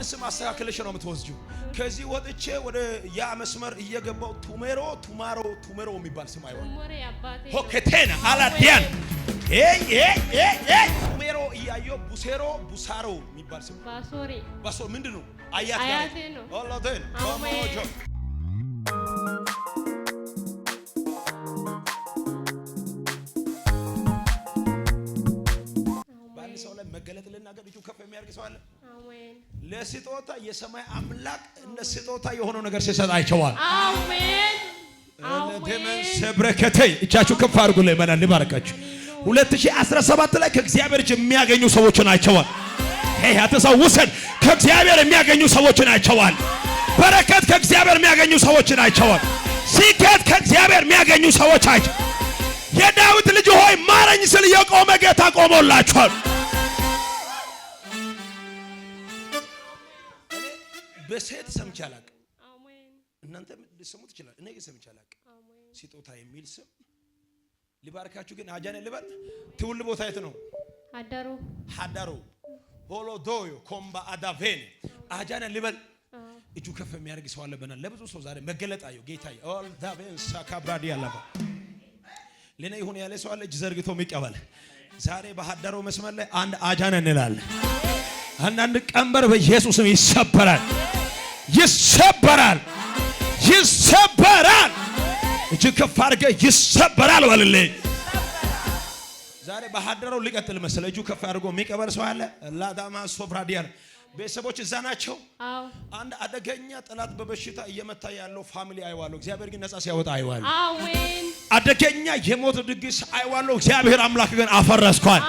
ስም አስተካክለሽ ነው የምትወስጂው። ከዚህ ወጥቼ ወደ ያ መስመር እየገባው ቱሜሮ የሚባል ስም አይሆን ሆከቴና አላዲያን ቱሜሮ እያየው ቡሳሮ የሚባል ስም ባሶ ምንድነው? አያቴ ነው። ኦሎቴን ኦሞጆ መገለጥ ለናገር እጁ ከፍ የሚያርግ ሰው አለ። አሜን። ለስጦታ የሰማይ አምላክ እንደ ስጦታ የሆነው ነገር ሲሰጥ አይተዋል። አሜን። ለደመን ሰብረከተይ እጃችሁ ከፍ አድርጉ። ለማን ልባርካችሁ። 2017 ላይ ከእግዚአብሔር እጅ የሚያገኙ ሰዎችን አይተዋል። ሄይ አተሳውሰን ከእግዚአብሔር የሚያገኙ ሰዎችን አይተዋል። በረከት ከእግዚአብሔር የሚያገኙ ሰዎችን አይተዋል። ስኬት ከእግዚአብሔር የሚያገኙ ሰዎች አይተዋል። የዳዊት ልጅ ሆይ ማረኝ ስል የቆመ ጌታ ቆሞላችኋል። በሴት ሰምቼ አላውቅም። አሜን። እናንተ ልትሰሙት ይችላል። እኔ ግን ሰምቼ አላውቅም። አሜን። ስጦታ የሚል ስም ሊባርካችሁ ግን አጃነ ልበል። ትውል ቦታ የት ነው? ሀዳሮ ሆሎዶዮ ኮምባ አዳቬን አጃነ ልበል። እጁ ከፍ የሚያርግ ሰው አለ በእናትህ። ለብዙ ሰው ዛሬ መገለጣዩ ጌታዬ ኦል ዳቬን ሳካብራዲ ያላባ ለኔ ይሁን ያለ ሰው አለ። እጅ ዘርግቶ የሚቀበል ዛሬ በሀዳሮ መስመር ላይ አንድ አጃነ እንላለን። አንዳንድ ቀንበር በኢየሱስም ይሰበራል። ይሰበራል። እጅ ከፍ አድርገህ ይሰበራል በልልኝ። ዛሬ በሀዳሮ ሊቀጥል መሰለ። እጁ ከፍ አድርጎ የሚቀበል ሰው አለ። ላዳማ ሶፍራዲያን ቤተሰቦች እዛ ናቸው። አንድ አደገኛ ጠላት በበሽታ እየመታ ያለው ፋሚሊ አይዋለሁ። እግዚአብሔር ግን ነፃ ሲያወጣ አይዋለሁ። አሜን። አደገኛ የሞት ድግስ አይዋለሁ። እግዚአብሔር አምላክ ግን አፈረስኳል።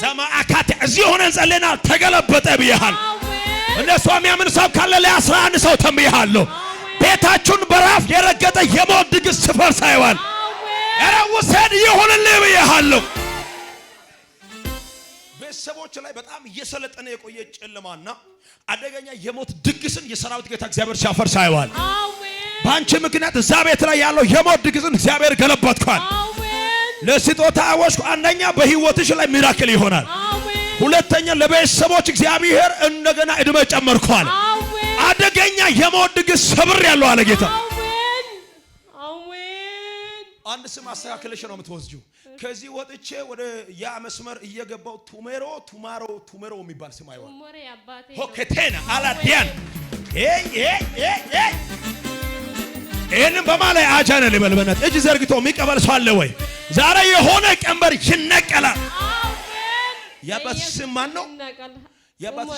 ዘማአካት እዚህ ሆነን ጸልየናል። ተገለበጠ ብያለሁ። እነሱ የሚያምን ሰው ካለ ለ11 ሰው ተንብያለሁ። ቤታችሁን በራፍ የረገጠ የሞት ድግስ ስፈርስ አይዋል። ኧረ ውሰድ ይሁንልህ ብያለሁ። ቤተሰቦች ላይ በጣም እየሰለጠነ የቆየ ጨለማና አደገኛ የሞት ድግስን የሰራዊት ጌታ እግዚአብሔር ሲያፈርስ አይዋል። በአንቺ ምክንያት እዛ ቤት ላይ ያለው የሞት ድግስን እግዚአብሔር ገለበጥኳል። ለስጦታ አወሽኩ። አንደኛ በህይወትሽ ላይ ሚራክል ይሆናል። ሁለተኛ ለቤተሰቦች እግዚአብሔር እንደገና እድሜ ጨመርኳል። አደገኛ የሞት ድግስ ሰብር ያለው አለ ጌታ። አሜን። አንድ ስም አስተካክለሽ ነው የምትወስጂው። ከዚህ ወጥቼ ወደ ያ መስመር እየገባው ቱሜሮ የሚባል ስም አይሆን ሆከቴና አላዲያን ይህንን በማላይ አጃነ ልበልበነት እጅ ዘርግቶ የሚቀበል ሰው አለ ወይ? ዛሬ የሆነ ቀንበር ይነቀላል። ያባት ስም ማን ነው? ያባት